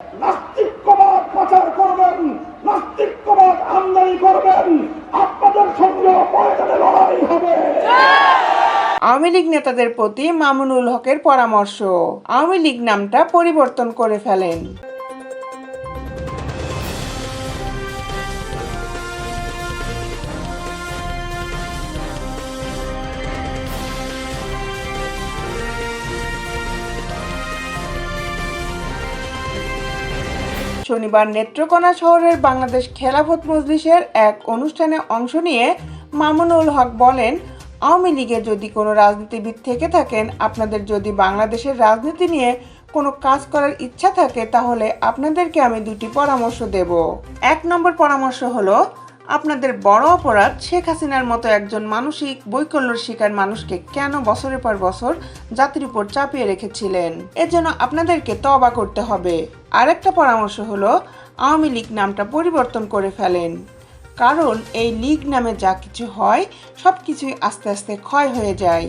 নাস্তিকবাদ প্রচার করবেন, নাস্তিকবাদ আমদানি করবেন, আপনাদের সঙ্গে প্রয়োজনে লড়াই হবে। আওয়ামী লীগ নেতাদের প্রতি মামুনুল হকের পরামর্শ, আওয়ামী লীগ নামটা পরিবর্তন করে ফেলেন। শনিবার নেত্রকোনা শহরের বাংলাদেশ খেলাফত মজলিসের এক অনুষ্ঠানে অংশ নিয়ে মামুনুল হক বলেন, আওয়ামী লীগে যদি কোনো রাজনীতিবিদ থেকে থাকেন, আপনাদের যদি বাংলাদেশের রাজনীতি নিয়ে কোনো কাজ করার ইচ্ছা থাকে, তাহলে আপনাদেরকে আমি দুটি পরামর্শ দেব। 1 নম্বর পরামর্শ হলো, আপনাদের বড় অপরাধ শেখ হাসিনার মতো একজন মানসিক বৈকল্যর শিকার মানুষকে কেন বছরের পর বছর জাতির উপর চাপিয়ে রেখেছিলেন। এজন্য আপনাদেরকে তওবা করতে হবে। আরেকটা পরামর্শ হলো, আওয়ামী লীগ নামটা পরিবর্তন করে ফেলেন, কারণ এই লীগ নামে যা কিছু হয় সব কিছুই আস্তে আস্তে ক্ষয় হয়ে যায়।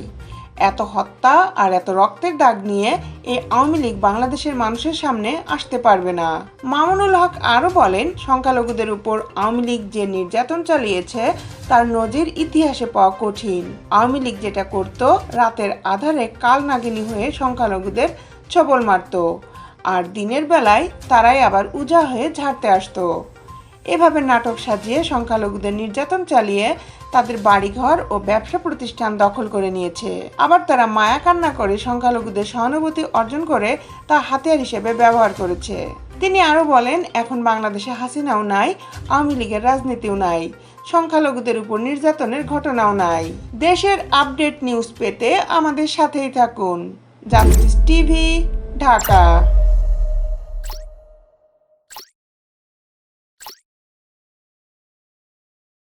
এত হত্যা আর এত রক্তের দাগ নিয়ে এই আওয়ামী লীগ বাংলাদেশের মানুষের সামনে আসতে পারবে না। মামুনুল হক আরও বলেন, সংখ্যালঘুদের উপর আওয়ামী লীগ যে নির্যাতন চালিয়েছে তার নজির ইতিহাসে পাওয়া কঠিন। আওয়ামী লীগ যেটা করত, রাতের আধারে কালনাগিনী হয়ে সংখ্যালঘুদের ছবল মারত, আর দিনের বেলায় তারাই আবার উজা হয়ে ঝাড়তে আসতো। এভাবে নাটক সাজিয়ে সংখ্যালঘুদের নির্যাতন চালিয়ে তাদের বাড়িঘর ও ব্যবসা প্রতিষ্ঠান দখল করে নিয়েছে। আবার তারা মায়া কান্না করে সংখ্যালঘুদের সহানুভূতি অর্জন করে তা হাতিয়ার হিসেবে ব্যবহার করেছে। তিনি আরও বলেন, এখন বাংলাদেশে হাসিনাও নাই, আওয়ামী লীগের রাজনীতিও নাই, সংখ্যালঘুদের উপর নির্যাতনের ঘটনাও নাই। দেশের আপডেট নিউজ পেতে আমাদের সাথেই থাকুন। Justice TV, Dhaka.